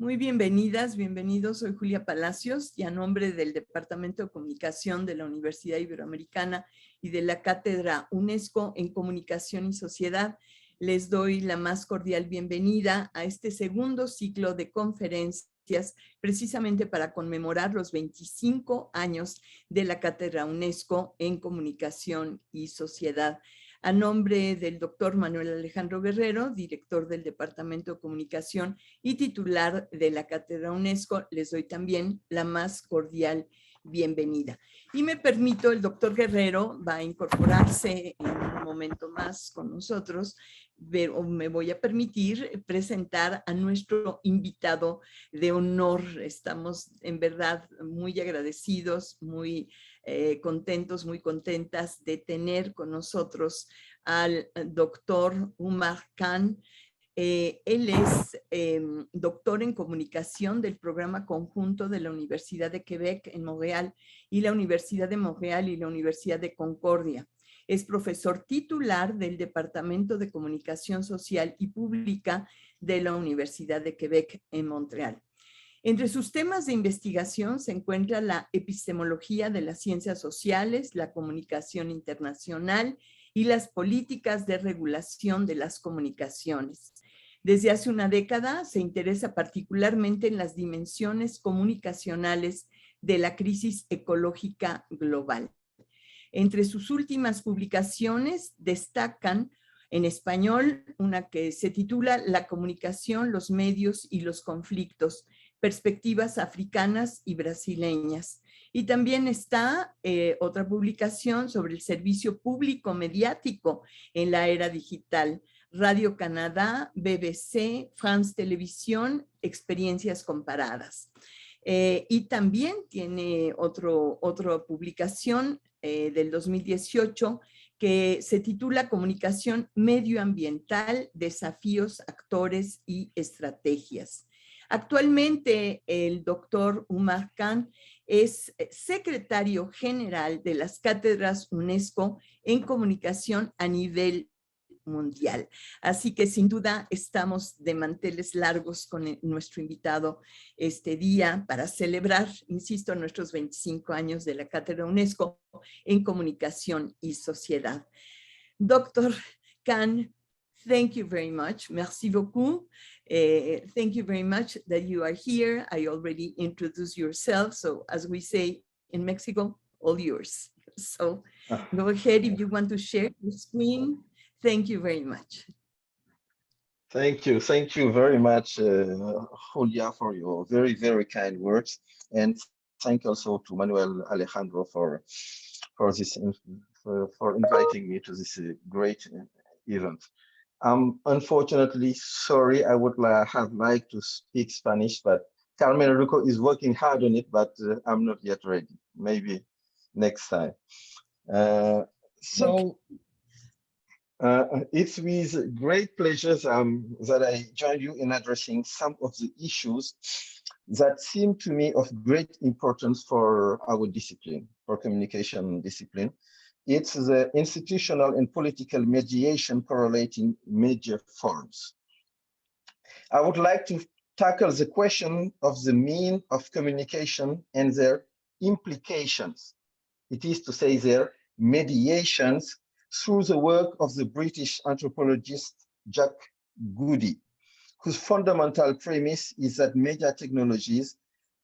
Muy bienvenidas, bienvenidos. Soy Julia Palacios y a nombre del Departamento de Comunicación de la Universidad Iberoamericana y de la Cátedra UNESCO en Comunicación y Sociedad, les doy la más cordial bienvenida a este segundo ciclo de conferencias precisamente para conmemorar los 25 años de la Cátedra UNESCO en Comunicación y Sociedad. A nombre del doctor Manuel Alejandro Guerrero, director del Departamento de Comunicación y titular de la Cátedra UNESCO, les doy también la más cordial bienvenida. Y me permito, el doctor Guerrero va a incorporarse en un momento más con nosotros, pero me voy a permitir presentar a nuestro invitado de honor. Estamos en verdad muy agradecidos, muy contentos, muy contentas de tener con nosotros al doctor Oumar Kane. Él es doctor en comunicación del programa conjunto de la Universidad de Quebec en Montreal y la Universidad de Montreal y la Universidad de Concordia. Es profesor titular del Departamento de Comunicación Social y Pública de la Universidad de Quebec en Montreal. Entre sus temas de investigación se encuentra la epistemología de las ciencias sociales, la comunicación internacional y las políticas de regulación de las comunicaciones. Desde hace una década se interesa particularmente en las dimensiones comunicacionales de la crisis ecológica global. Entre sus últimas publicaciones destacan en español una que se titula La comunicación, los medios y los conflictos, perspectivas africanas y brasileñas. Y también está otra publicación sobre el servicio público mediático en la era digital, Radio Canadá, BBC, France Televisión, experiencias comparadas. Y también tiene otra publicación del 2018 que se titula Comunicación medioambiental, desafíos, actores y estrategias. Actualmente el doctor Oumar Kane es secretario general de las Cátedras UNESCO en comunicación a nivel mundial. Así que sin duda estamos de manteles largos con nuestro invitado este día para celebrar, insisto, nuestros 25 años de la Cátedra UNESCO en Comunicación y Sociedad. Dr. Kane, thank you very much. Merci beaucoup. Thank you very much that you are here. I already introduced yourself. So as we say in Mexico, all yours. So go ahead if you want to share your screen. Thank you very much. Thank you very much, Julia, for your very, very kind words, and thank also to Manuel Alejandro for inviting me to this great event. Unfortunately, sorry, I would have liked to speak Spanish, but Carmen Ruco is working hard on it, but I'm not yet ready. Maybe next time. It's with great pleasure that I join you in addressing some of the issues that seem to me of great importance for our discipline, for communication discipline. It's the institutional and political mediation correlating major forms. I would like to tackle the question of the mean of communication and their implications. It is to say their mediations through the work of the British anthropologist Jack Goody, whose fundamental premise is that media technologies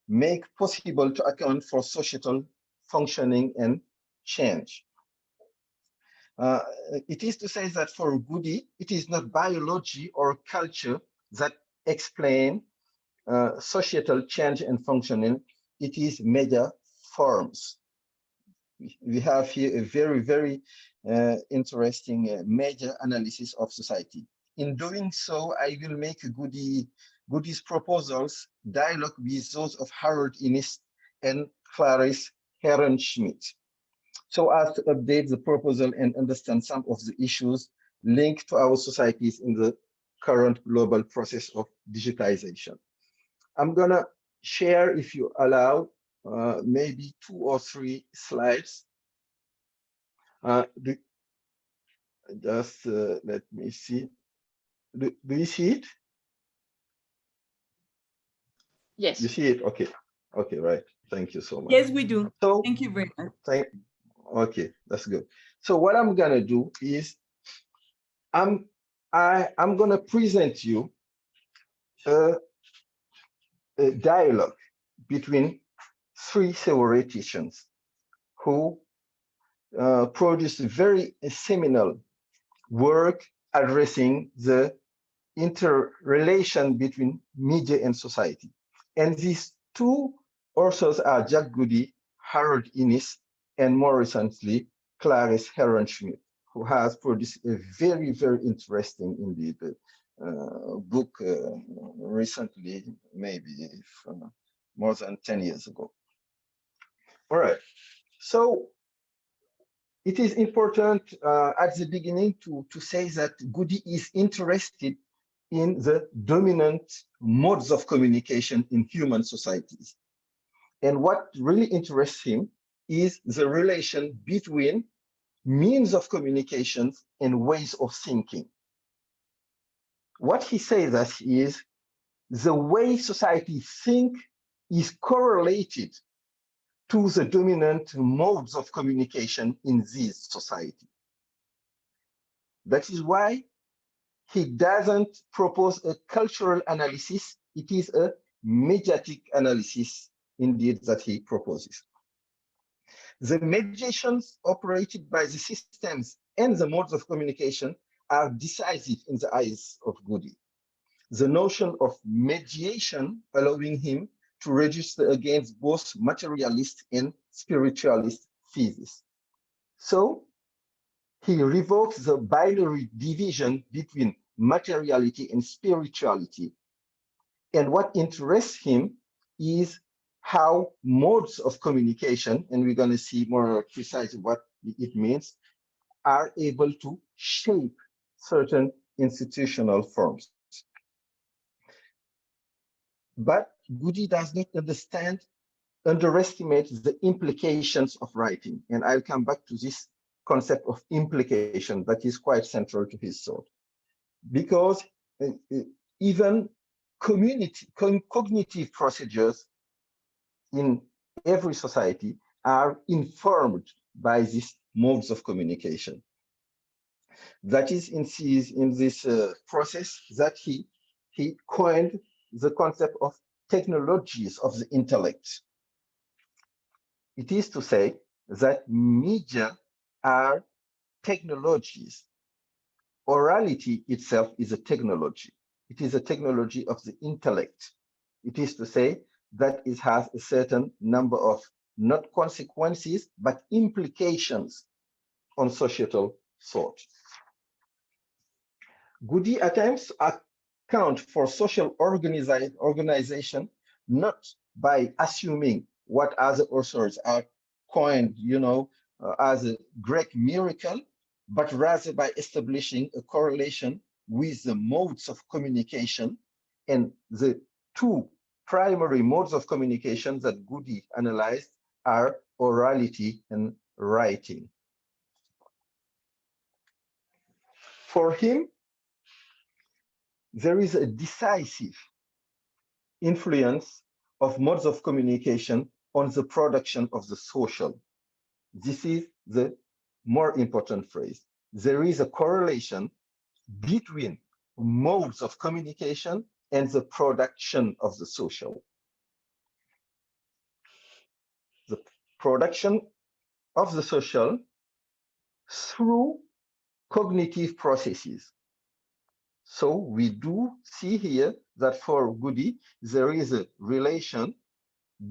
make possible to account for societal functioning and change. It is to say that for Goody, it is not biology or culture that explain societal change and functioning, it is media forms. We have here a very, very interesting media analysis of society. In doing so, I will make Goody's proposals dialogue with those of Harold Innis and Clarice Heron-Schmidt, so as to update the proposal and understand some of the issues linked to our societies in the current global process of digitization. I'm gonna share, if you allow, maybe 2 or 3 slides. Just let me see. Do you see it? Yes. You see it? Okay. Okay, right. Thank you so much. Yes, we do. So, Thank you very much. Okay, that's good. So what I'm gonna do is I'm gonna present you a dialogue between three theoreticians who produced a very seminal work addressing the interrelation between media and society. And these two authors are Jack Goody, Harold Innis, and more recently, Clarice Heron-Schmidt, who has produced a very, very interesting indeed book recently, maybe more than 10 years ago. All right, so it is important at the beginning to say that Goody is interested in the dominant modes of communication in human societies. And what really interests him is the relation between means of communication and ways of thinking. What he says that is the way society think is correlated to the dominant modes of communication in this society. That is why he doesn't propose a cultural analysis. It is a mediatic analysis, indeed, that he proposes. The mediations operated by the systems and the modes of communication are decisive in the eyes of Goody. The notion of mediation allowing him to register against both materialist and spiritualist theses. So he revokes the binary division between materiality and spirituality. And what interests him is how modes of communication, and we're going to see more precisely what it means, are able to shape certain institutional forms. But Goody does not underestimate the implications of writing. And I'll come back to this concept of implication that is quite central to his thought. Because even cognitive procedures in every society are informed by these modes of communication. That is in this process that he coined the concept of technologies of the intellect. It is to say that media are technologies. Orality itself is a technology. It is a technology of the intellect. It is to say that it has a certain number of not consequences, but implications on societal thought. Goody attempts account for social organization not by assuming what other authors are coined, as a Greek miracle, but rather by establishing a correlation with the modes of communication. And the two primary modes of communication that Goody analyzed are orality and writing. For him, there is a decisive influence of modes of communication on the production of the social. This is the more important phrase. There is a correlation between modes of communication and the production of the social. The production of the social through cognitive processes. So we do see here that for Goody, there is a relation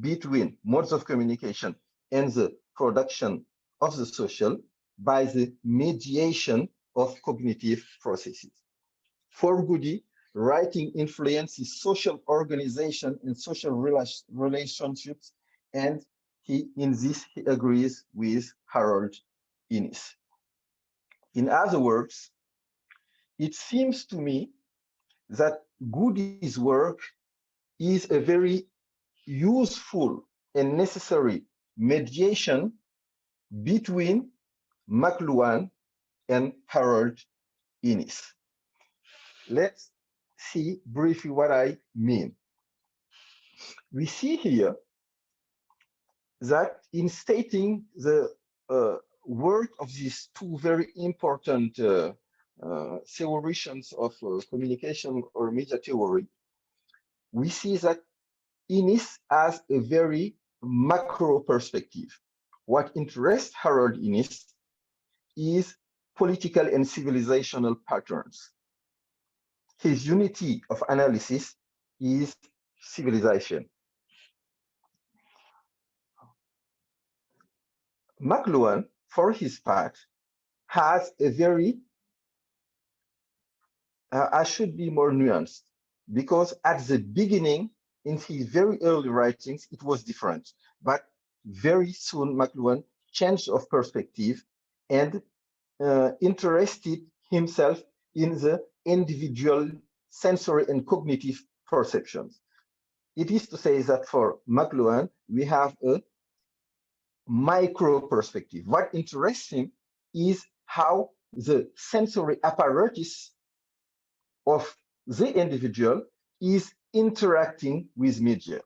between modes of communication and the production of the social by the mediation of cognitive processes. For Goody, writing influences social organization and social relationships, and he agrees with Harold Innis. In other words, it seems to me that Goody's work is a very useful and necessary mediation between McLuhan and Harold Innis. Let's see briefly what I mean. We see here that in stating the work of these two very important theorizers of communication or media theory, we see that Innis has a very macro perspective. What interests Harold Innis is political and civilizational patterns. His unity of analysis is civilization. McLuhan, for his part, has a very, I should be more nuanced, because at the beginning, in his very early writings, it was different. But very soon, McLuhan changed of perspective and interested himself in the individual sensory and cognitive perceptions. It is to say that for McLuhan, we have a micro perspective. What interests him is how the sensory apparatus of the individual is interacting with media.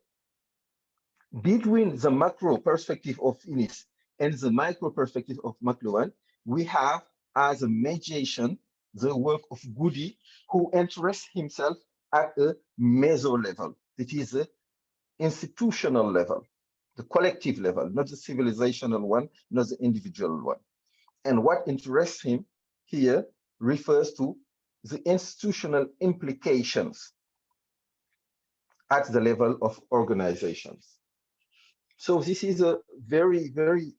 Between the macro perspective of Innis and the micro perspective of McLuhan, we have as a mediation the work of Goody, who interests himself at a meso level. It is the institutional level, the collective level, not the civilizational one, not the individual one. And what interests him here refers to the institutional implications at the level of organizations. So this is a very, very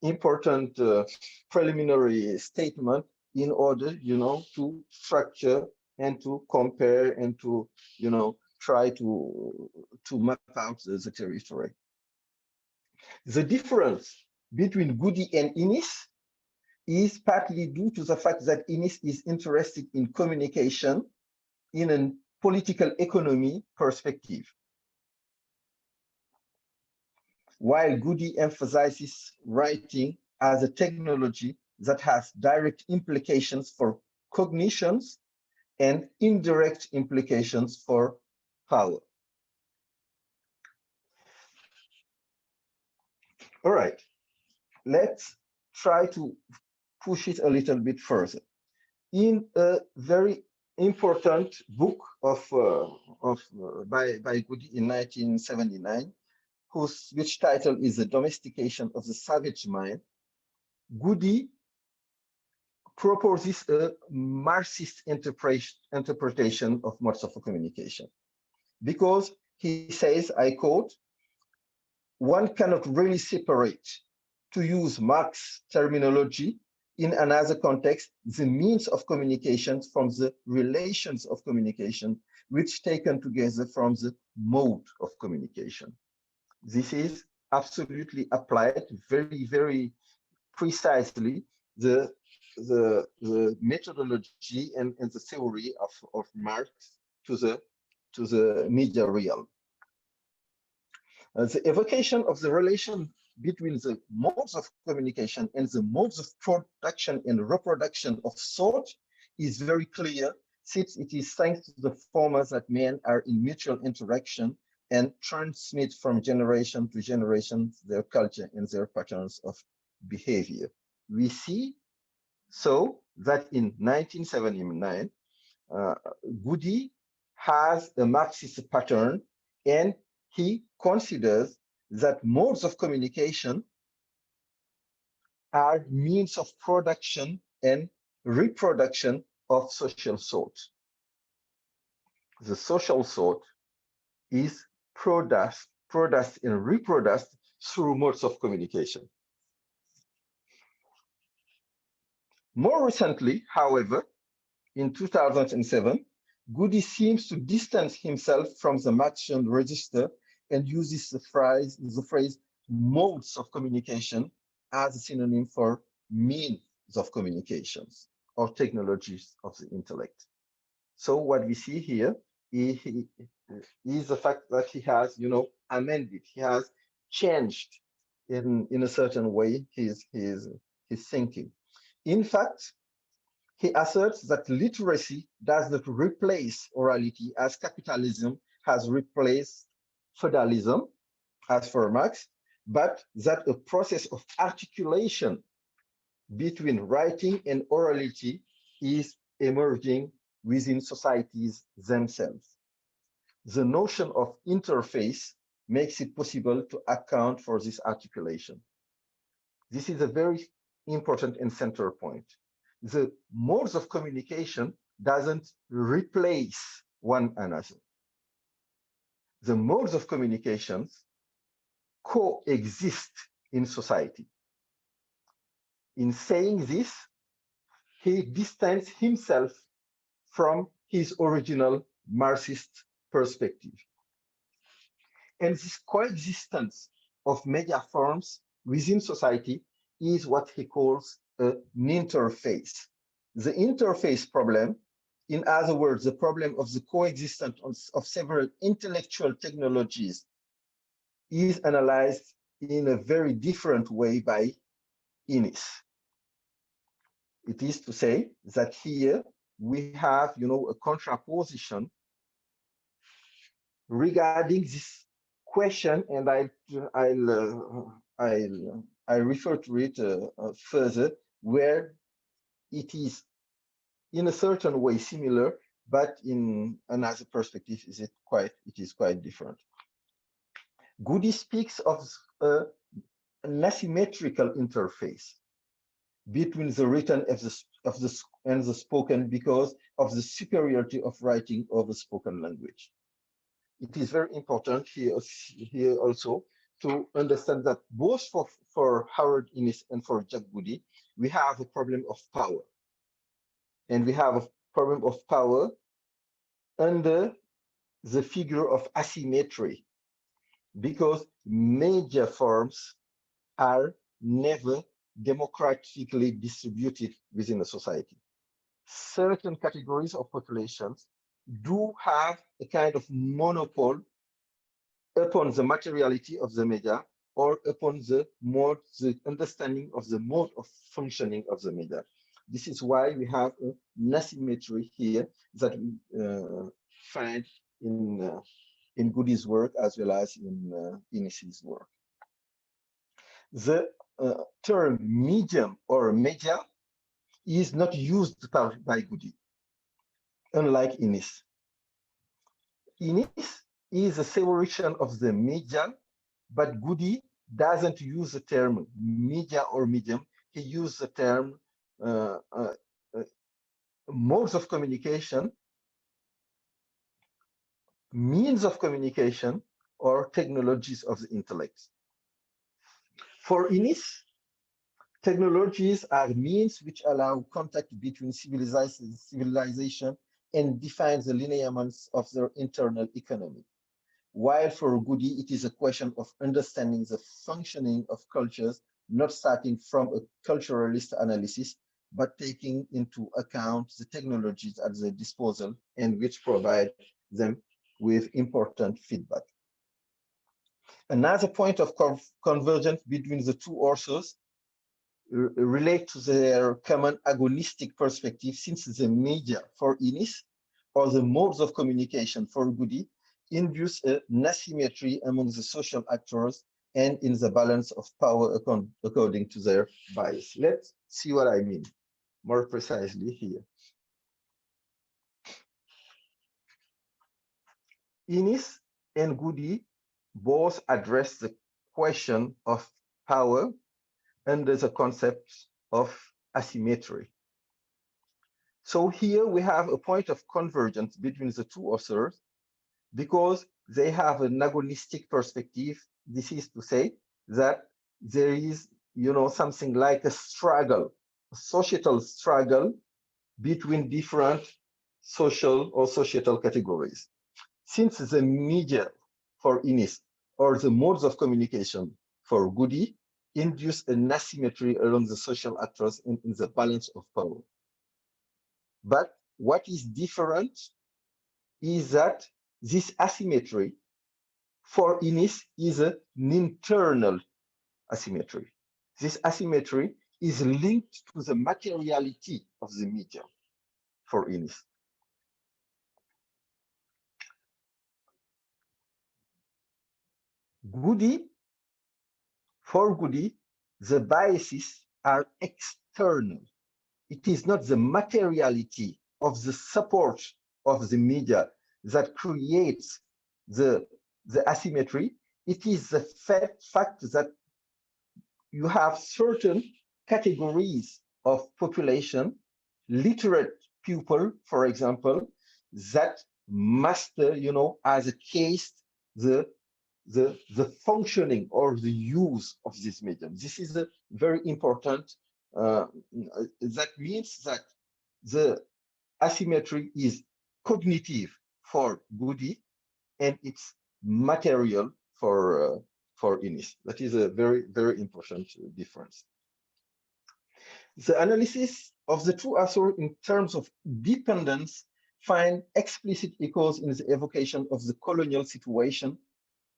important preliminary statement in order, to structure and to compare and to, try to map out the territory. The difference between Goody and Innis is partly due to the fact that Innis is interested in communication in a political economy perspective, while Goody emphasizes writing as a technology that has direct implications for cognitions and indirect implications for power. All right, let's try to push it a little bit further. In a very important book by Goody in 1979, which title is The Domestication of the Savage Mind, Goody proposes a Marxist interpretation of modes of communication, because he says, I quote, "One cannot really separate, to use Marx terminology, in another context, the means of communication from the relations of communication, which taken together from the mode of communication." This is absolutely applied very, very precisely the methodology and the theory of Marx to the media realm. The evocation of the relation between the modes of communication and the modes of production and reproduction of thought is very clear, since it is thanks to the former that men are in mutual interaction and transmit from generation to generation their culture and their patterns of behavior. We see so that in 1979, Goody has a Marxist pattern, and he considers that modes of communication are means of production and reproduction of social thought. The social thought is produced and reproduced through modes of communication. More recently, however, in 2007, Goody seems to distance himself from the Marxian register and uses the phrase modes of communication as a synonym for means of communications or technologies of the intellect. So what we see here is the fact that he has, amended, he has changed in a certain way his thinking. In fact, he asserts that literacy does not replace orality as capitalism has replaced feudalism, as for Marx, but that a process of articulation between writing and orality is emerging within societies themselves. The notion of interface makes it possible to account for this articulation. This is a very important and central point. The modes of communication doesn't replace one another. The modes of communications coexist in society. In saying this, he distanced himself from his original Marxist perspective. And this coexistence of media forms within society is what he calls an interface. The interface problem, in other words, the problem of the coexistence of several intellectual technologies, is analyzed in a very different way by Innis. It is to say that here we have, a contraposition regarding this question, and I'll refer to it further, where it is in a certain way similar, but in another perspective, it is quite different. Goody speaks of an asymmetrical interface between the written and the spoken because of the superiority of writing over spoken language. It is very important here also to understand that both for Howard Innis and for Jack Goody, we have a problem of power. And we have a problem of power under the figure of asymmetry, because major forms are never democratically distributed within a society. Certain categories of populations do have a kind of monopoly upon the materiality of the media or upon the understanding of the mode of functioning of the media. This is why we have an asymmetry here that we find in Goody's work as well as in Innis's work. The term medium or media is not used by Goody, unlike Innis. Innis is a separation of the media, but Goody doesn't use the term media or medium. He used the term modes of communication, means of communication, or technologies of the intellect. For Innis, technologies are means which allow contact between civilization and define the lineaments of their internal economy. While for Goody, it is a question of understanding the functioning of cultures, not starting from a culturalist analysis, but taking into account the technologies at their disposal and which provide them with important feedback. Another point of convergence between the two authors relate to their common agonistic perspective, since the media for Innis or the modes of communication for Goody induce an asymmetry among the social actors and in the balance of power according to their bias. Let's see what I mean more precisely here. Innis and Goody both address the question of power under the concept of asymmetry. So here we have a point of convergence between the two authors because they have an agonistic perspective. This is to say that there is, something like a struggle, a societal struggle between different social or societal categories. Since the media for Innis or the modes of communication for Goody induce an asymmetry along the social actors in the balance of power. But what is different is that this asymmetry for Innis is an internal asymmetry. This asymmetry is linked to the materiality of the media for Innis. For Goody, the biases are external. It is not the materiality of the support of the media that creates the asymmetry. It is the fact that you have certain categories of population, literate people, for example, that master, as a case, the functioning or the use of this medium. This is a very important. That means that the asymmetry is cognitive for Goody, and it's material for Innis. That is a very, very important difference. The analysis of the two authors in terms of dependence find explicit echoes in the evocation of the colonial situation,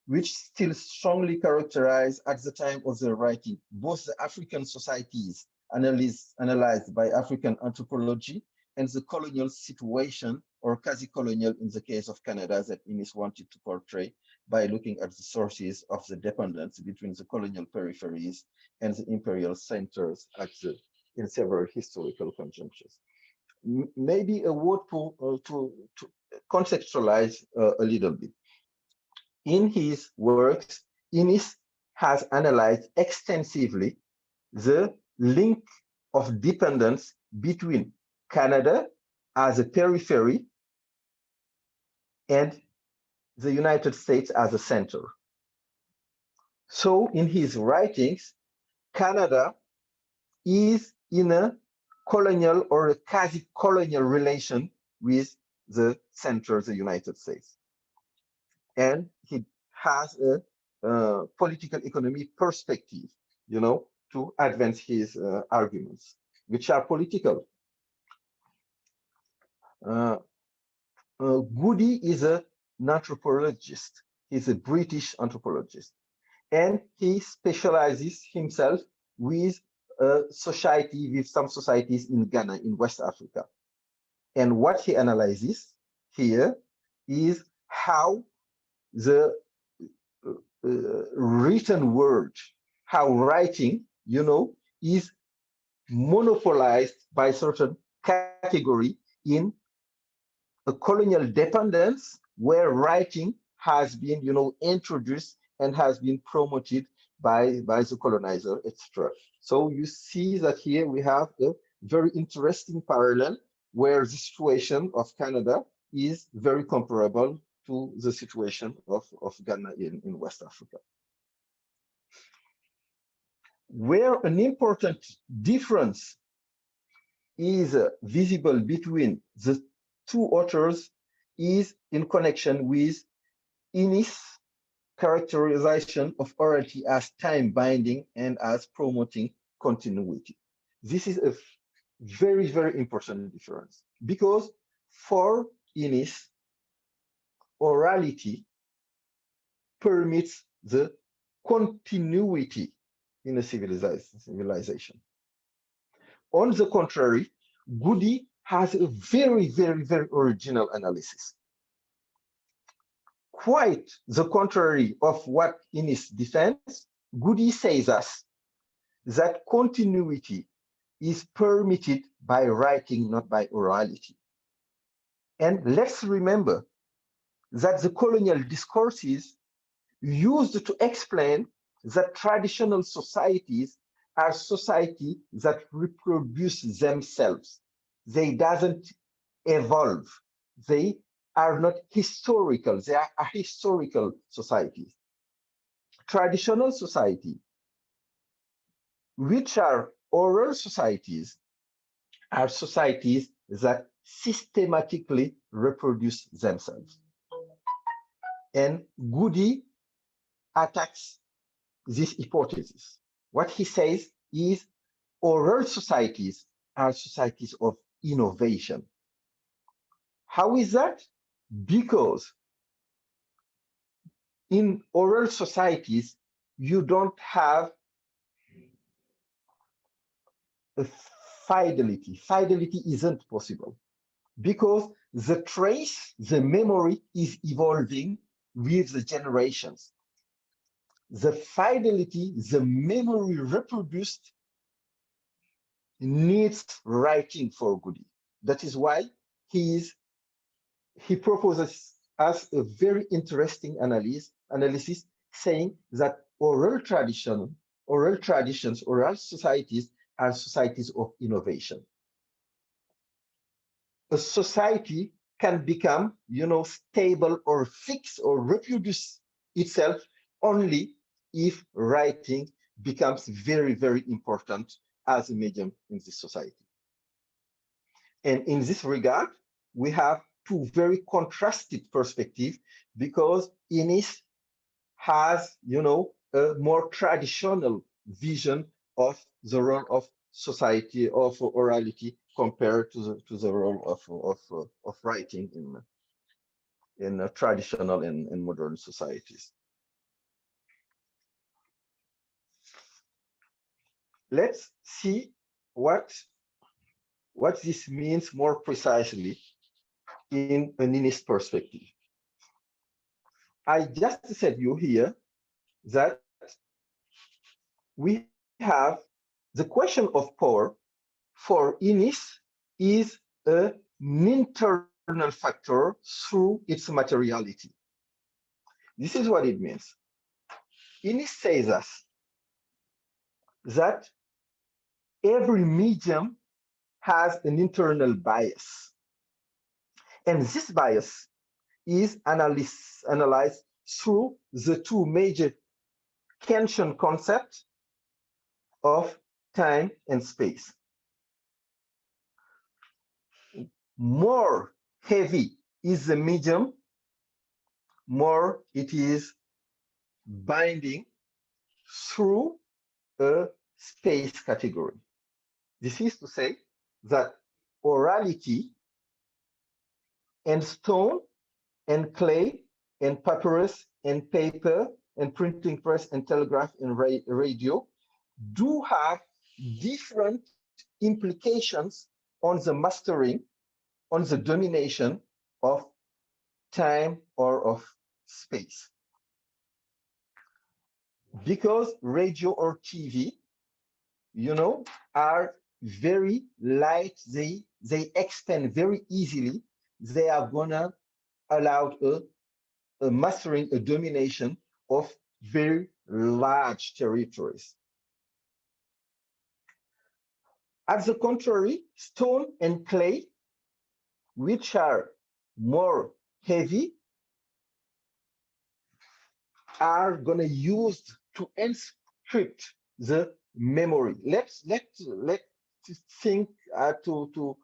which still strongly characterized at the time of the writing both the African societies analyzed by African anthropology and the colonial situation, or quasi-colonial in the case of Canada, that Innis wanted to portray by looking at the sources of the dependence between the colonial peripheries and the imperial centers in several historical conjunctures. Maybe a word to contextualize a little bit. In his works, Innis has analyzed extensively the link of dependence between Canada as a periphery and the United States as a center. So in his writings, Canada is in a colonial or a quasi-colonial relation with the center, the United States. And he has a political economy perspective, to advance his arguments, which are political. Goody is an anthropologist. He's a British anthropologist, and he specializes himself with some societies in Ghana, in West Africa. And what he analyzes here is how the written word, how writing, is monopolized by certain category in a colonial dependence where writing has been, introduced and has been promoted by the colonizer, etc. So you see that here we have a very interesting parallel where the situation of Canada is very comparable to the situation of Ghana in West Africa. Where an important difference is visible between the two authors is in connection with Innis' characterization of orality as time binding and as promoting continuity. This is a very, very important difference, because for Innis, orality permits the continuity in a civilization. On the contrary, Goody has a very, very, very original analysis. Quite the contrary of what Innis defends, Goody says us that continuity is permitted by writing, not by orality. And let's remember that the colonial discourses used to explain that traditional societies are societies that reproduce themselves. They doesn't evolve. They are not historical. They are ahistorical societies. Traditional society, which are oral societies, are societies that systematically reproduce themselves. And Goody attacks this hypothesis. What he says is oral societies are societies of innovation. How is that? Because in oral societies, you don't have a fidelity. Fidelity isn't possible because the trace, the memory is evolving with the generations. the fidelity, the memory reproduced needs writing for Goody. That is why he proposes us a very interesting analysis saying that oral traditions, oral societies are societies of innovation. A society can become, stable or fix or reproduce itself only if writing becomes very, very important as a medium in this society. And in this regard, we have two very contrasted perspectives because Innis has, a more traditional vision of the role of society, of orality, compared to the role of writing in traditional and modern societies. Let's see what this means more precisely in an Innis perspective. I just said you here that we have the question of power for Innis is an internal factor through its materiality. This is what it means. Innis says us that every medium has an internal bias. And this bias is analyzed through the two major Kantian concepts of time and space. More heavy is the medium, more it is binding through a space category. This is to say that orality and stone and clay and papyrus and paper and printing press and telegraph and radio do have different implications on the mastering, on the domination of time or of space. Because radio or TV, are very light, they expand very easily, they are gonna allow a mastering, a domination of very large territories. At the contrary, stone and clay, which are more heavy, are gonna use to encrypt the memory. Let's think to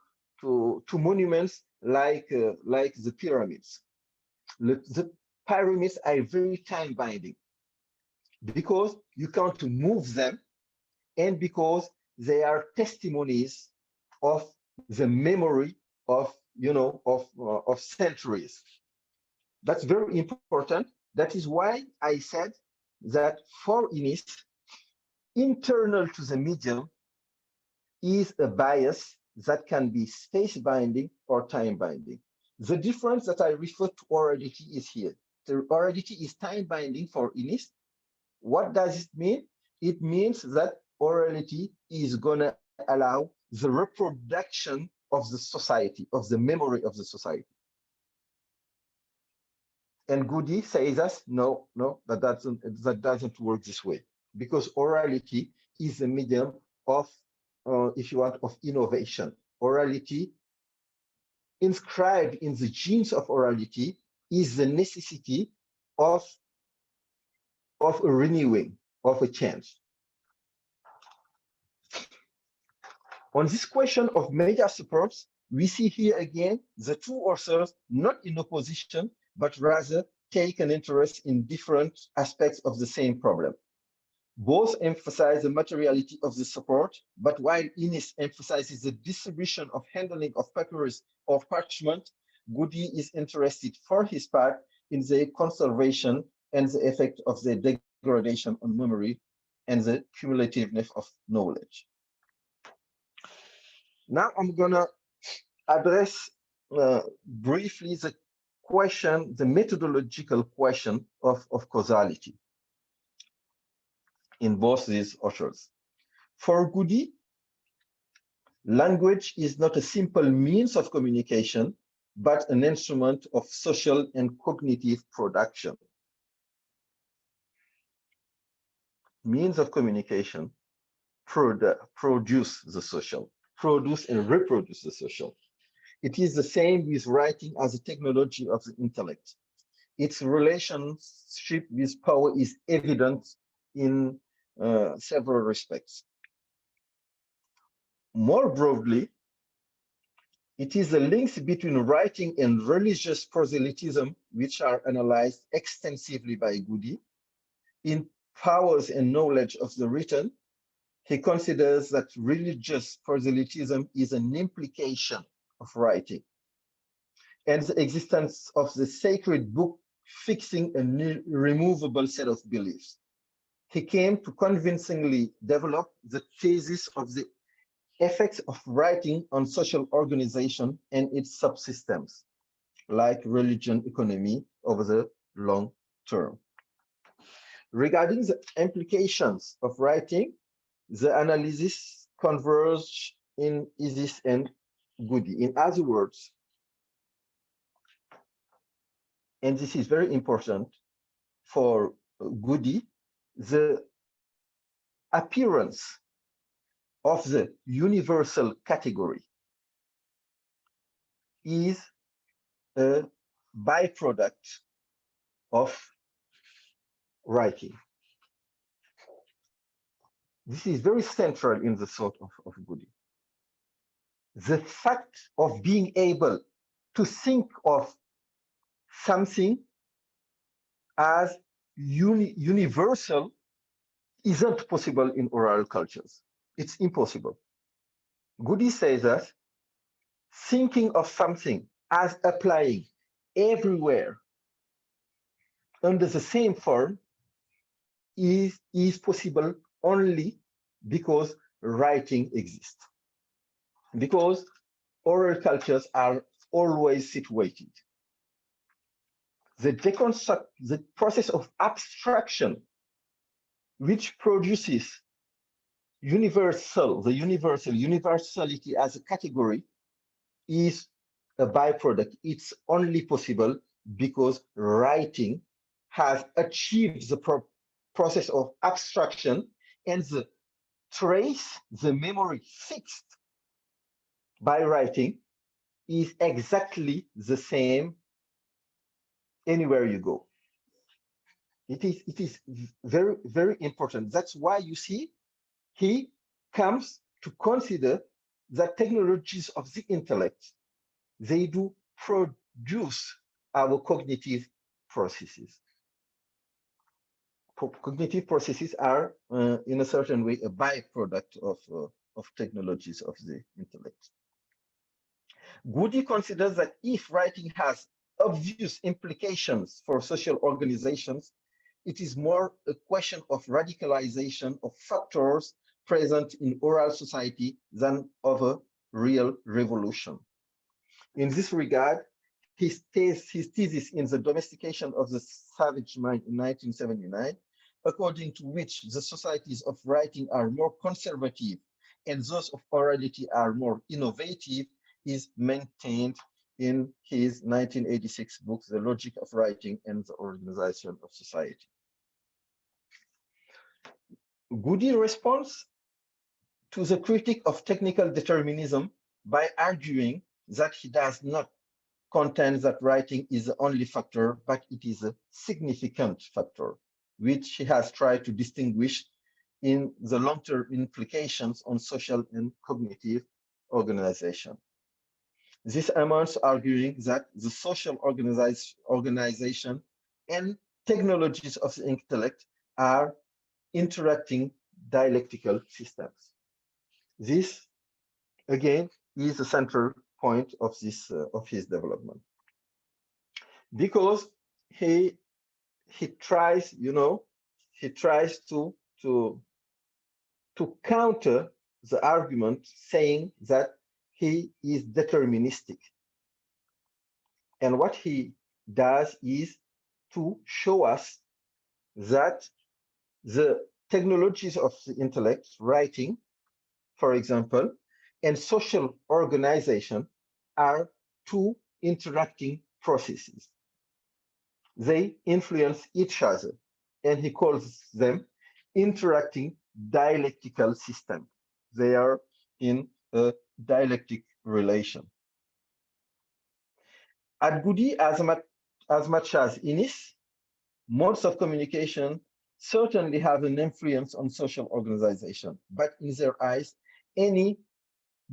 monuments like the pyramids. The pyramids are very time binding because you can't move them, and because they are testimonies of the memory of centuries. That's very important. That is why I said that for Innis, internal to the medium is a bias that can be space binding or time binding. The difference that I refer to orality is here. The orality is time binding for Innis. What does it mean? It means that orality is going to allow the reproduction of the society, of the memory of the society. And Goody says us, no, that doesn't work this way, because orality is a medium of, if you want, of innovation. Orality, inscribed in the genes of orality, is the necessity of a renewing, of a change. On this question of media supports, we see here again the two authors not in opposition, but rather take an interest in different aspects of the same problem. Both emphasize the materiality of the support, but while Innis emphasizes the distribution of handling of papyrus or parchment, Goody is interested for his part in the conservation and the effect of the degradation on memory and the cumulativeness of knowledge. Now I'm gonna address briefly the question, the methodological question of causality. in both these authors. For Goody, language is not a simple means of communication, but an instrument of social and cognitive production. Means of communication produce the social, produce and reproduce the social. It is the same with writing as a technology of the intellect. Its relationship with power is evident in several respects. More broadly, it is the links between writing and religious proselytism which are analyzed extensively by Goody. In Powers and Knowledge of the Written, he considers that religious proselytism is an implication of writing, and the existence of the sacred book fixing a removable set of beliefs. He came to convincingly develop the thesis of the effects of writing on social organization and its subsystems, like religion economy over the long term. Regarding the implications of writing, the analysis converge in Isis and Goody. In other words, and this is very important for Goody, the appearance of the universal category is a byproduct of writing. This is very central in the thought of Goody. The fact of being able to think of something as universal isn't possible in oral cultures. It's impossible. Goody says that thinking of something as applying everywhere under the same form is possible only because writing exists. Because oral cultures are always situated. The process of abstraction, which produces universality as a category, is a byproduct. It's only possible because writing has achieved the process of abstraction, and the trace, the memory fixed by writing, is exactly the same anywhere you go. It is very, very important. That's why you see he comes to consider that technologies of the intellect, they do produce our cognitive processes. Cognitive processes are, in a certain way, a byproduct of technologies of the intellect. Goody considers that if writing has obvious implications for social organizations, it is more a question of radicalization of factors present in oral society than of a real revolution. In this regard, his thesis in The Domestication of the Savage Mind in 1979, according to which the societies of writing are more conservative and those of orality are more innovative, is maintained in his 1986 book, The Logic of Writing and the Organization of Society. Goody responds to the critique of technical determinism by arguing that he does not contend that writing is the only factor, but it is a significant factor, which he has tried to distinguish in the long-term implications on social and cognitive organization. This amounts to arguing that the social organization and technologies of the intellect are interacting dialectical systems. This, again, is the central point of this of his development, because he tries, he tries to counter the argument, saying that he is deterministic. And what he does is to show us that the technologies of the intellect, writing, for example, and social organization are two interacting processes. They influence each other, and he calls them interacting dialectical systems. They are in a dialectic relation. At Goody, as much as Innis, modes of communication certainly have an influence on social organization, but in their eyes, any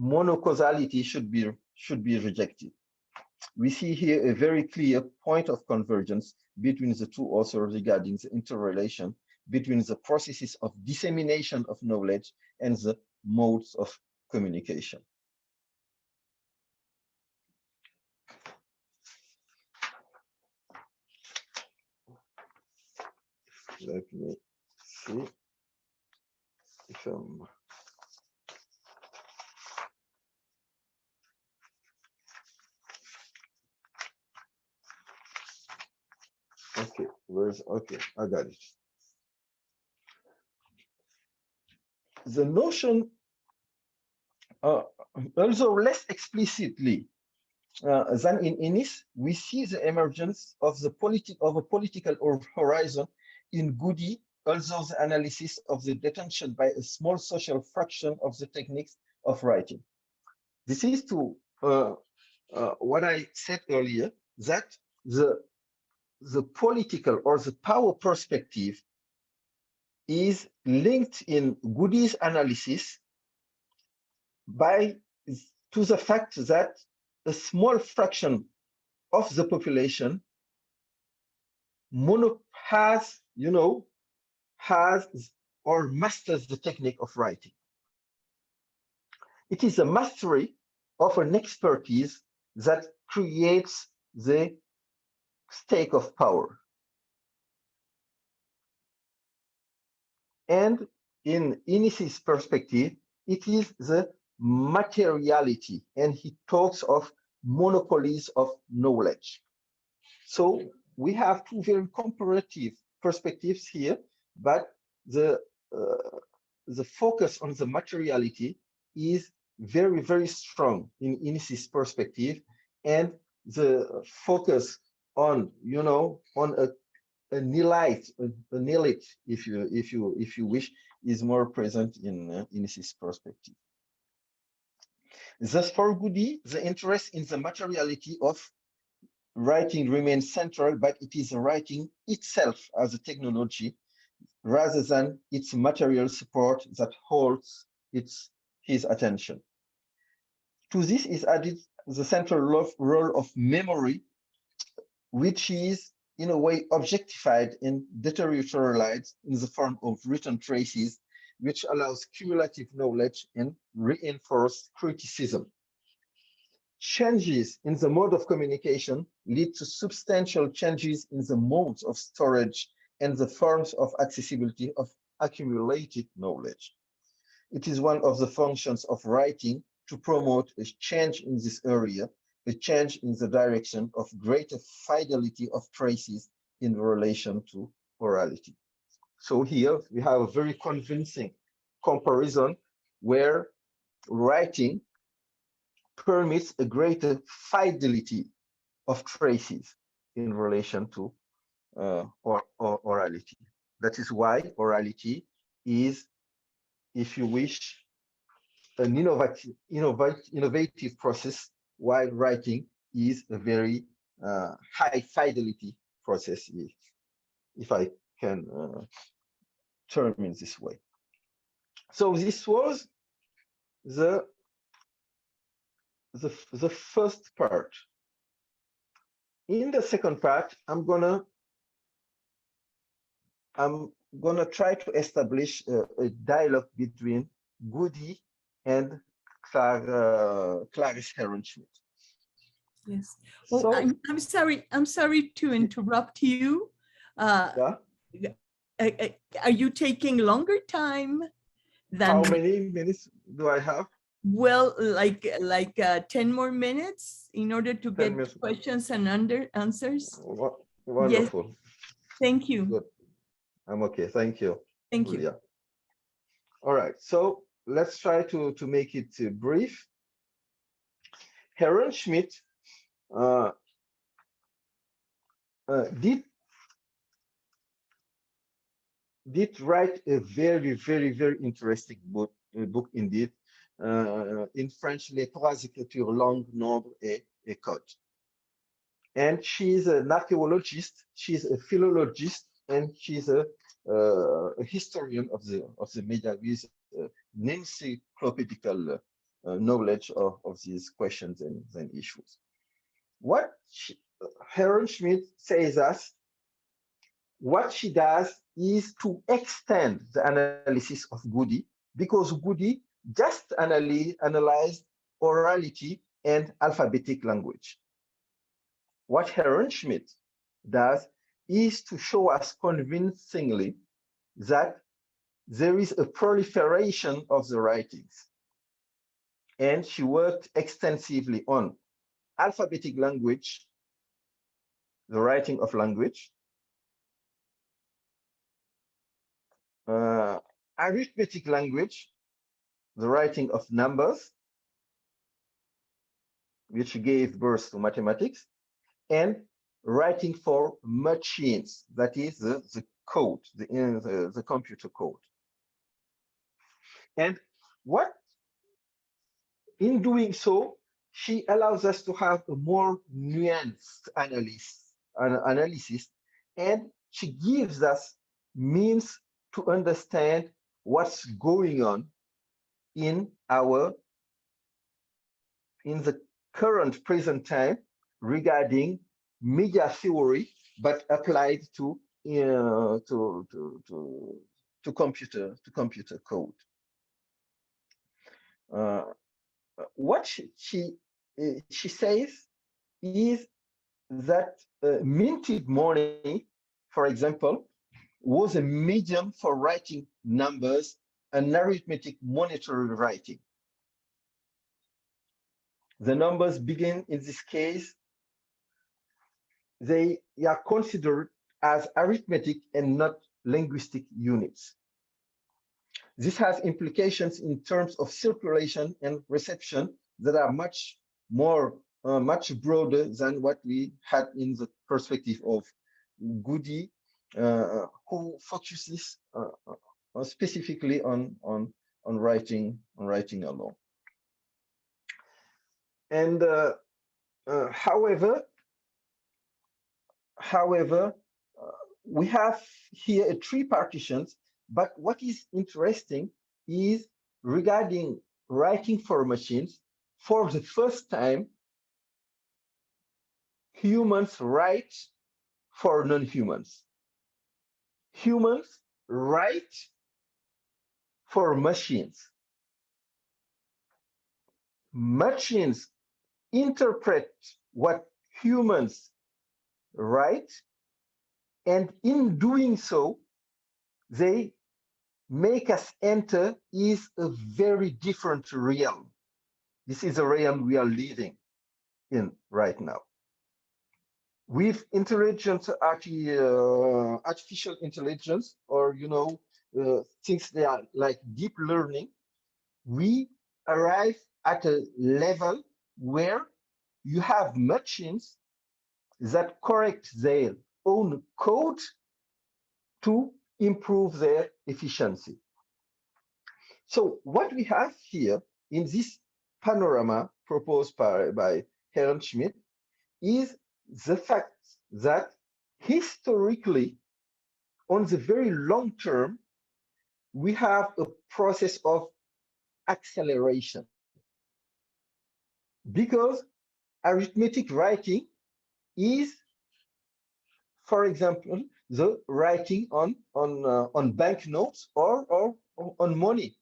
monocausality should be rejected. We see here a very clear point of convergence between the two authors regarding the interrelation between the processes of dissemination of knowledge and the modes of communication. Let me see if I'm... Okay, okay, I got it. The notion, also less explicitly than in Innis, we see the emergence of a political horizon in Goody, also the analysis of the detention by a small social fraction of the techniques of writing. This is to what I said earlier, that the political or the power perspective is linked in Goody's analysis to the fact that a small fraction of the population has or masters the technique of writing. It is a mastery of an expertise that creates the stake of power. And in Innis's perspective, it is the materiality, and he talks of monopolies of knowledge. So we have two very comparative perspectives here, but the focus on the materiality is very, very strong in Innis's perspective, and the focus on an elite, if you wish, is more present in Innis's perspective. Thus, for Goody, the interest in the materiality of writing remains central, but it is writing itself as a technology rather than its material support that holds his attention. To this is added the central role of memory, which is in a way objectified and deteriorated in the form of written traces, which allows cumulative knowledge and reinforced criticism. Changes in the mode of communication lead to substantial changes in the modes of storage and the forms of accessibility of accumulated knowledge. It is one of the functions of writing to promote a change in this area, a change in the direction of greater fidelity of traces in relation to orality. So here we have a very convincing comparison where writing permits a greater fidelity of traces in relation to orality. That is why orality is, if you wish, an innovative process, while writing is a very high fidelity process, if I can term in this way. So this was the first part. In the second part, I'm gonna try to establish a dialogue between Goody and Clarice Heron-Schmidt. Yes. Well, so, I'm sorry to interrupt you. Yeah? Are you taking longer time than? How many minutes do I have? Well, like 10 more minutes in order to get questions and answers. Wonderful. Yes. Thank you. Good. I'm okay. Thank you. Thank you. All right, so let's try to make it brief. Herrenschmidt did write a very, very, very interesting book indeed, in French, Les trois écritures langue, nombre et code. And she's an archaeologist, she's a philologist, and she's a historian of the media with an encyclopedical knowledge of these questions and issues. What Herrenschmidt says us, what she does is to extend the analysis of Goody, because Goody just analyzed orality and alphabetic language. What Herrenschmidt does is to show us convincingly that there is a proliferation of the writings. And she worked extensively on alphabetic language, the writing of language, arithmetic language, the writing of numbers, which gave birth to mathematics, and writing for machines, that is the code, the computer code. And what, in doing so, she allows us to have a more nuanced analysis, and she gives us means to understand what's going on in the current present time regarding media theory, but applied to computer code. What she says is that minted money, for example, was a medium for writing numbers and arithmetic monetary writing. The numbers begin, in this case, they are considered as arithmetic and not linguistic units. This has implications in terms of circulation and reception that are much broader than what we had in the perspective of Goody, who focuses specifically on writing alone. And however, we have here three partitions, but what is interesting is regarding writing for machines, for the first time, humans write for non-humans. Humans write for machines. Machines interpret what humans write, and in doing so, they make us enter is a very different realm. This is a realm we are living in right now. With artificial intelligence, or things that are like deep learning, we arrive at a level where you have machines that correct their own code to improve their efficiency. So what we have here in this panorama proposed by Herrenschmidt is the fact that historically, on the very long term, we have a process of acceleration, because arithmetic writing is, for example, the writing on banknotes or on money,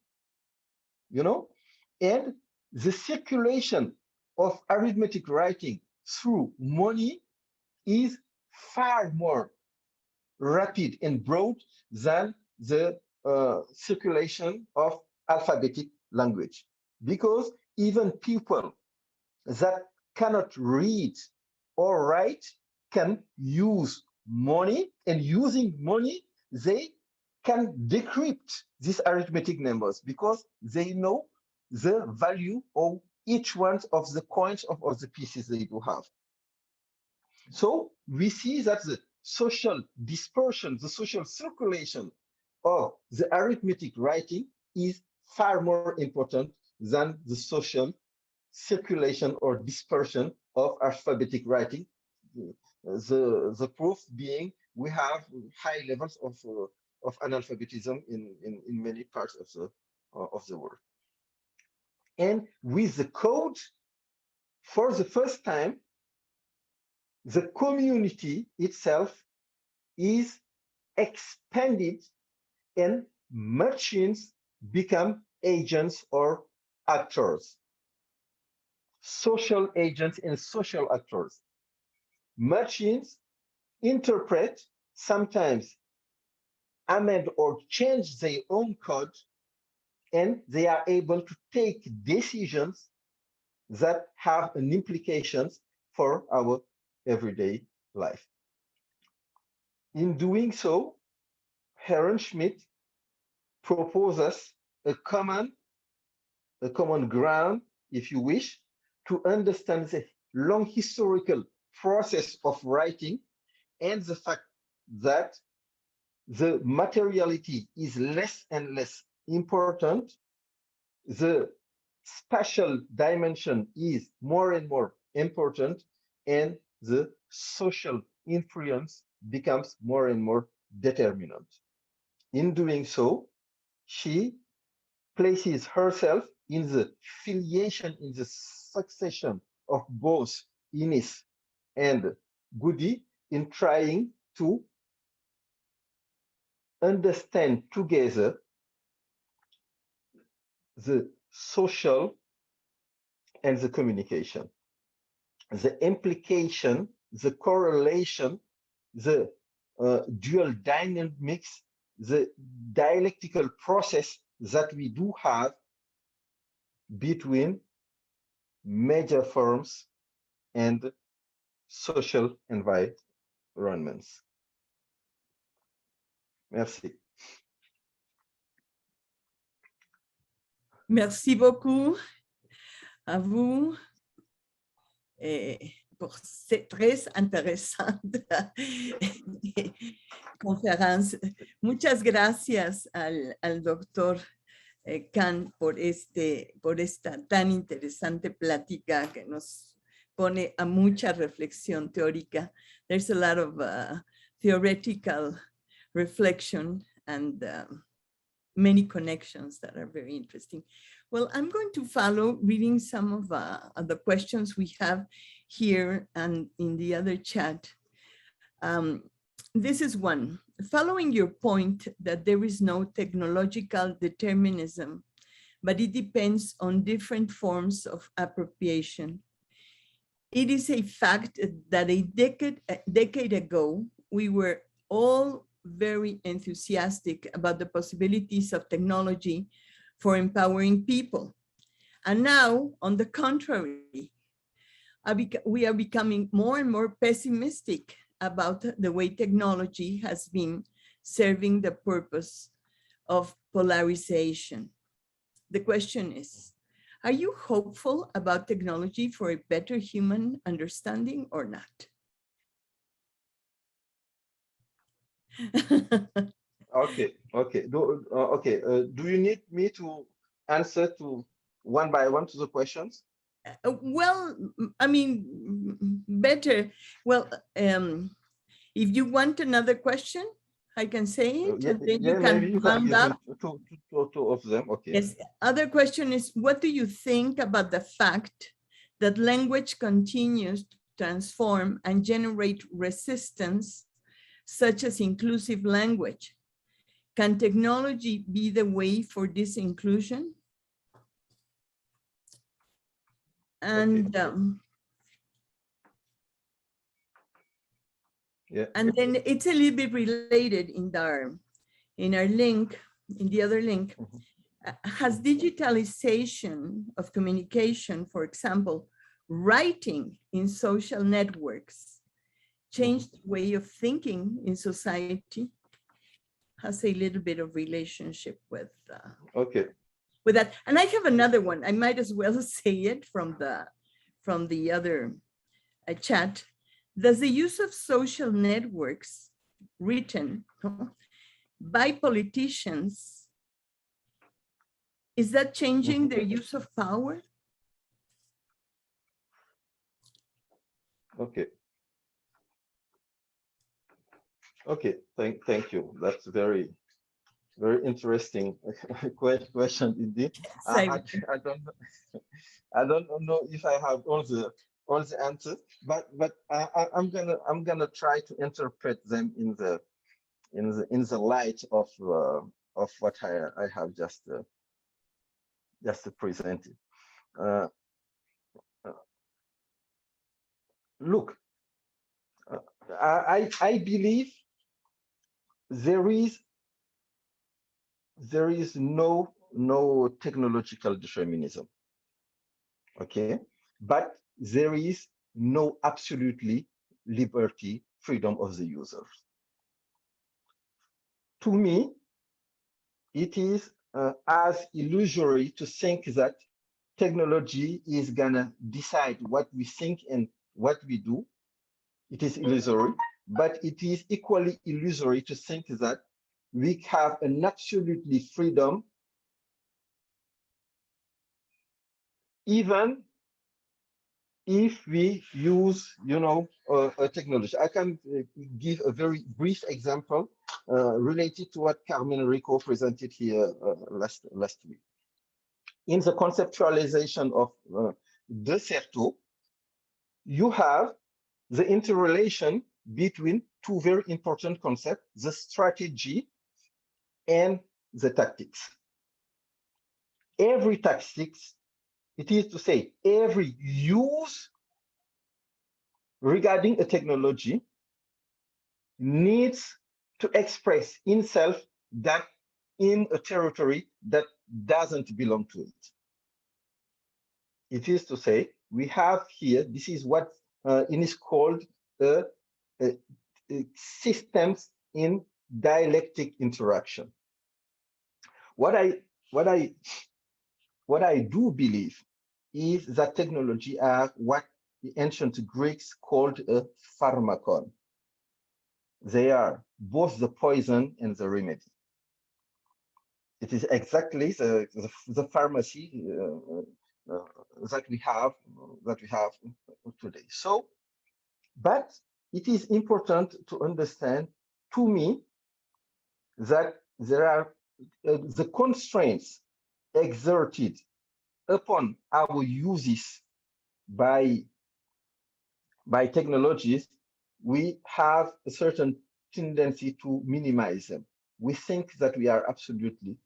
and the circulation of arithmetic writing through money is far more rapid and broad than the circulation of alphabetic language, because even people that cannot read or write can use money, and using money, they can decrypt these arithmetic numbers because they know the value of each one of the coins of the pieces they do have. So we see that the social dispersion, the social circulation of the arithmetic writing is far more important than the social circulation or dispersion of alphabetic writing. The proof being we have high levels of analphabetism in many parts of the world. And with the code, for the first time, the community itself is expanded and machines become agents or actors, social agents and social actors. Machines interpret, sometimes amend or change their own code, and they are able to take decisions that have an implications for our everyday life. In doing so, Aaron Schmidt proposes a common ground, if you wish, to understand the long historical process of writing and the fact that the materiality is less and less important. The spatial dimension is more and more important, and the social influence becomes more and more determinant. In doing so, she places herself in the filiation, in the succession of both Innis and Goody in trying to understand together the social and the communication, the implication, the correlation, the dual dynamics, the dialectical process that we do have between major forms and social environments. Merci. Merci beaucoup à vous pour cette très intéressante conférence. Muchas gracias al doctor Kane por esta tan interesante plática que nos pone a mucha reflexión teórica. There's a lot of theoretical reflection and many connections that are very interesting. Well, I'm going to follow reading some of the questions we have here and in the other chat. This is one. Following your point that there is no technological determinism, but it depends on different forms of appropriation. It is a fact that a decade ago, we were all very enthusiastic about the possibilities of technology for empowering people. And now, on the contrary, we are becoming more and more pessimistic about the way technology has been serving the purpose of polarization. The question is, are you hopeful about technology for a better human understanding or not? Okay. Do you need me to answer to one by one to the questions? Well, I mean, better. Well, if you want another question, I can say it. Yeah, then you can maybe you can give me two of them. Okay. Yes. Other question is, what do you think about the fact that language continues to transform and generate resistance, such as inclusive language? Can technology be the way for this inclusion? And and then it's a little bit related in our link, in the other link. Has digitalization of communication, for example, writing in social networks, changed the way of thinking in society? has a little bit of relationship with Okay. with that. And I have another one. I might as well say it from the other chat. Does the use of social networks written by politicians, is that changing their use of power? Okay. Okay, thank you. That's very interesting question indeed. I don't know. I don't know if I have all the answers, but I'm gonna try to interpret them in the light of what I have just presented. Look, I believe there is no technological determinism, okay, but there is no absolutely liberty, freedom of the users. To me, it is as illusory to think that technology is gonna decide what we think and what we do. It is illusory, but it is equally illusory to think that we have an absolutely freedom, even if we use, a technology. I can give a very brief example related to what Carmen Rico presented here last week. In the conceptualization of De Certeau, you have the interrelation between two very important concepts, the strategy and the tactics. Every tactics, it is to say, every use regarding a technology needs to express itself that in a territory that doesn't belong to it. It is to say, we have here, this is what is called systems in dialectic interaction. What I do believe is that technology are what the ancient Greeks called a pharmakon. They are both the poison and the remedy. It is exactly the pharmacy that we have today. So, but it is important to understand, to me, that there are the constraints exerted upon our uses by technologies. We have a certain tendency to minimize them. We think that we are absolutely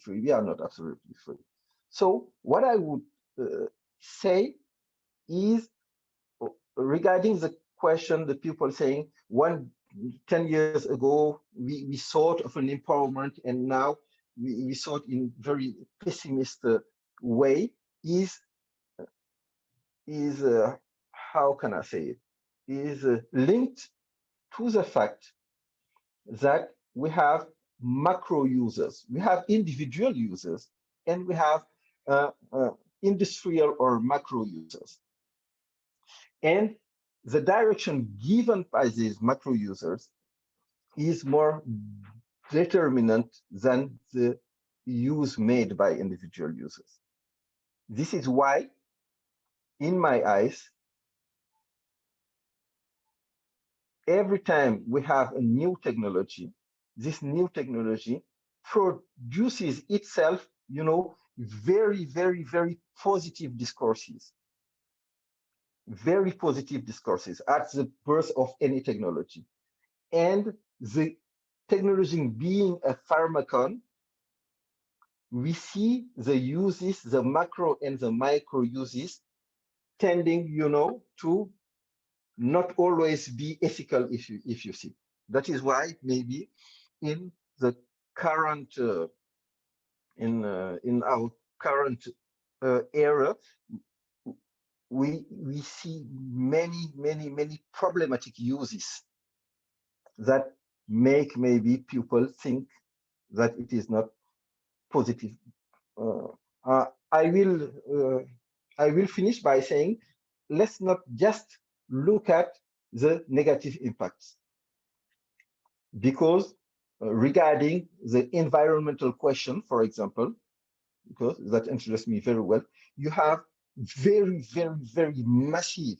free. We are not absolutely free. So what I would say is, regarding the question, the people saying 10 years ago, we thought of an empowerment, and now we thought in very pessimist way, is how can I say it, is linked to the fact that we have macro users, we have individual users, and we have industrial or macro users. And the direction given by these macro users is more determinant than the use made by individual users. This is why, in my eyes, every time we have a new technology, this new technology produces itself, very, very, very positive discourses. Very positive discourses at the birth of any technology. And the technology being a pharmakon, we see the uses, the macro and the micro uses, tending, to not always be ethical, if you see. That is why maybe in the current, in our current era, we see many problematic uses that make maybe people think that it is not positive. I will finish by saying, let's not just look at the negative impacts, because regarding the environmental question, for example, because that interests me very well, you have very, very, very massive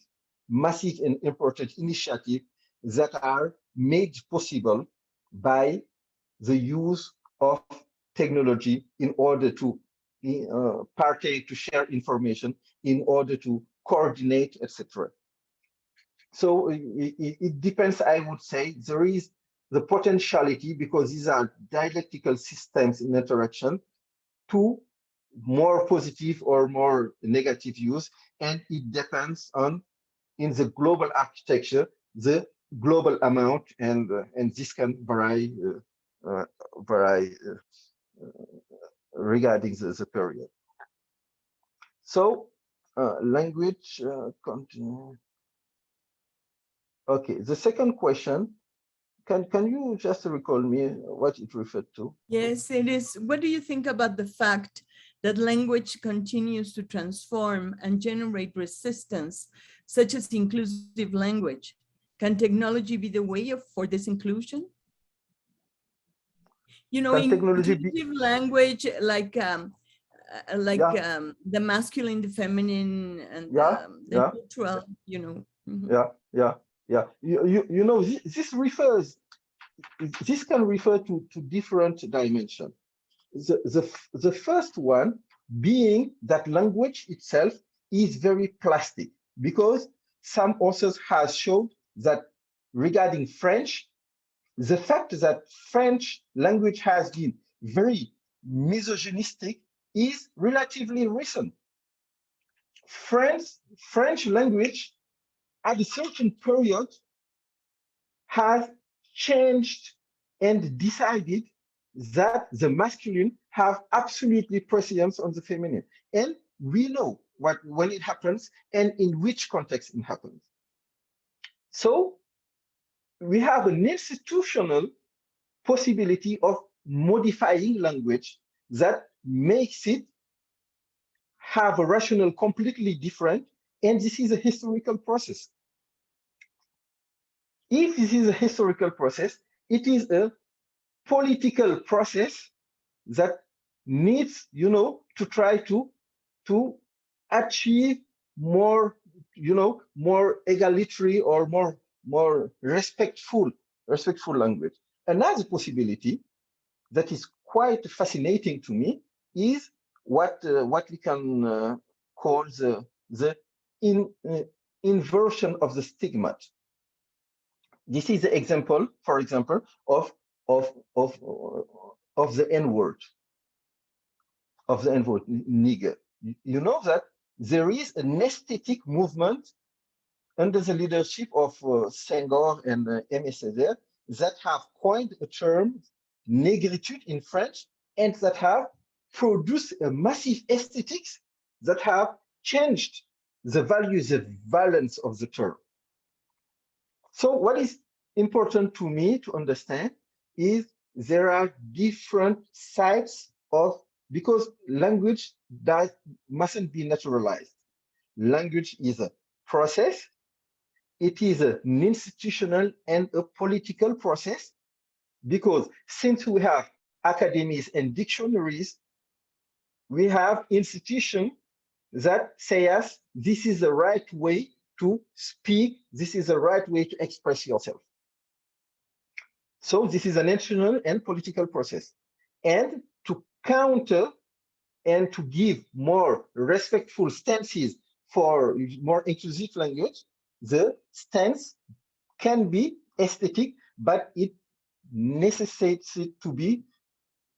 and important initiatives that are made possible by the use of technology in order to partake, to share information, in order to coordinate, etc. So it depends, I would say. There is the potentiality, because these are dialectical systems in interaction, to more positive or more negative use, and it depends on, in the global architecture, the global amount, and this can vary regarding the period. So language continue. Okay, the second question, can you just recall me what it referred to? Yes, it is. What do you think about the fact that language continues to transform and generate resistance, such as inclusive language? Can technology be the way for this inclusion? You know, inclusive language, like the masculine, the feminine, and the neutral, you know. Mm-hmm. You know, this can refer to different dimensions. The first one being that language itself is very plastic, because some authors have shown that regarding French, the fact that French language has been very misogynistic is relatively recent. French language at a certain period has changed and decided that the masculine have absolutely precedence on the feminine. And we know when it happens and in which context it happens. So we have an institutional possibility of modifying language that makes it have a rationale completely different, and this is a historical process. If this is a historical process, it is a political process that needs, you know, to try to achieve more, you know, more egalitarian or more respectful language. Another possibility that is quite fascinating to me is what we can call the inversion of the stigma. This is the example, for example, of the N-word, nigger. You know that there is an aesthetic movement under the leadership of Senghor and Aimé Césaire that have coined a term, négritude in French, and that have produced a massive aesthetics that have changed the value, the valence of the term. So what is important to me to understand is there are different sides of, because language mustn't be naturalized. Language is a process. It is an institutional and a political process, because since we have academies and dictionaries, we have institutions that say us, this is the right way to speak, this is the right way to express yourself. So this is an institutional and political process. And to counter and to give more respectful stances for more inclusive language, the stance can be aesthetic, but it necessitates it to be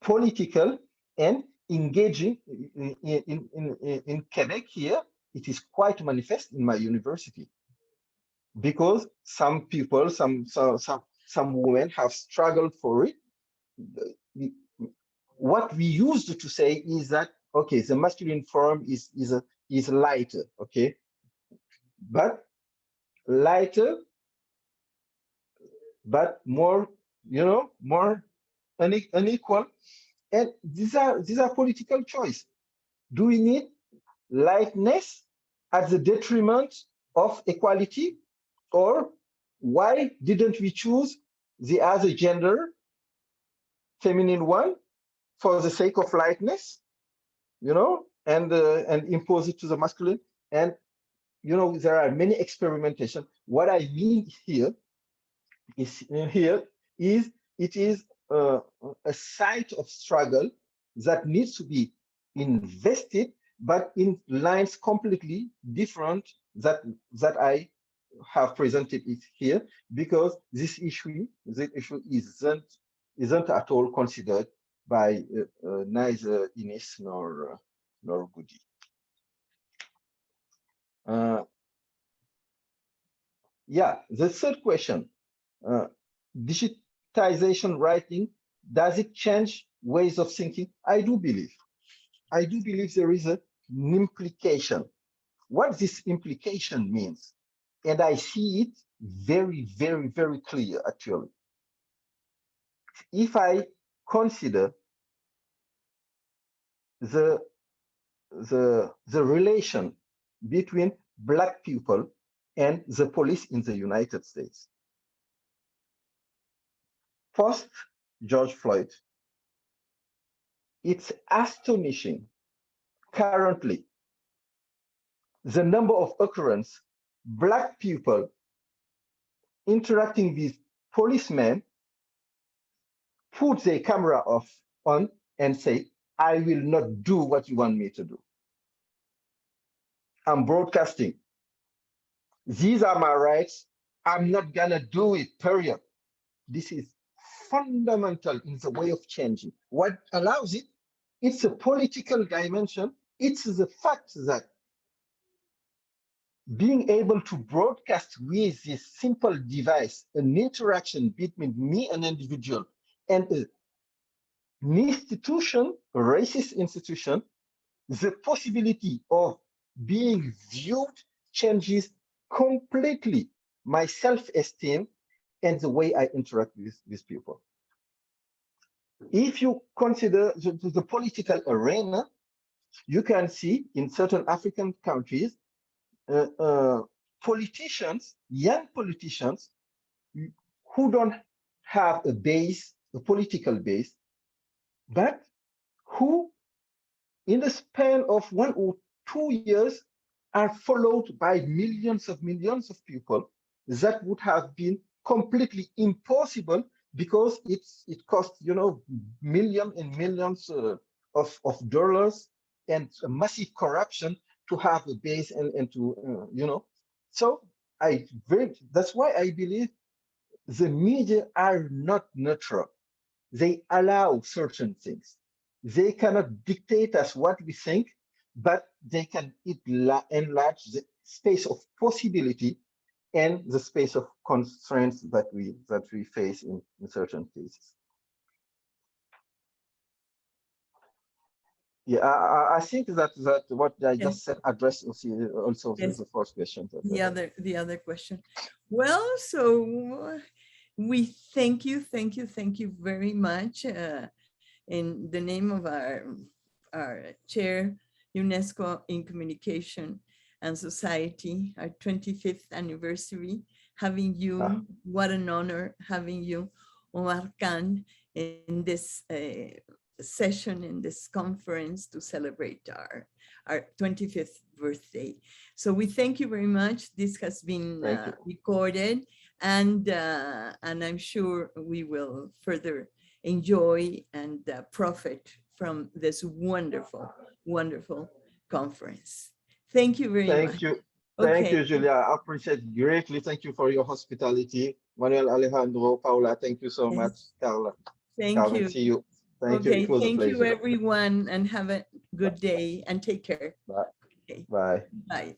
political and engaging. In Quebec here, it is quite manifest in my university, because some people, some women have struggled for it. What we used to say is that, okay, the masculine form is lighter, okay, but lighter, but more more unequal. And these are political choices. Do we need likeness at the detriment of equality? Or why didn't we choose the other gender, feminine one, for the sake of likeness, and impose it to the masculine? And there are many experimentation. What I mean here is it is a site of struggle that needs to be invested, but in lines completely different that I have presented it here, because this issue isn't at all considered by neither Ines nor Goody. Yeah, the third question, digitization writing, does it change ways of thinking? I do believe there is an implication. What this implication means, and I see it very, very, very clear, actually. If I consider the relation between Black people and the police in the United States, post George Floyd, it's astonishing currently the number of occurrences Black people interacting with policemen put their camera on and say, I will not do what you want me to do. I'm broadcasting. These are my rights. I'm not gonna do it, period. This is fundamental in the way of changing. What allows it? It's a political dimension. It's the fact that being able to broadcast with this simple device, an interaction between me, an individual, and an institution, a racist institution, the possibility of being viewed changes completely my self-esteem and the way I interact with people. If you consider the political arena, you can see in certain African countries, politicians, young politicians, who don't have a base, a political base, but who in the span of 1 or 2 years are followed by millions of people. That would have been completely impossible because it costs, millions and millions of dollars and massive corruption to have a base and to, So that's why I believe the media are not neutral. They allow certain things. They cannot dictate us what we think, but they can enlarge the space of possibility and the space of constraints that we face in certain cases. Yeah, I think that what I just said addressed also yes. The first question. The other question. Well, so we thank you very much in the name of our chair, UNESCO in Communication and Society, our 25th anniversary, having you, what an honor having you, Oumar Kane, in this session, in this conference to celebrate our 25th birthday. So we thank you very much. This has been recorded, and I'm sure we will further enjoy and profit from this wonderful, wonderful conference. Thank you very much. Thank you. Thank you, Julia. I appreciate it greatly. Thank you for your hospitality. Manuel, Alejandro, Paula, thank you so much. Carla. Thank Carla, you. See you. Thank you. It was a pleasure. Thank you, everyone, and have a good day and take care. Bye. Okay. Bye. Bye.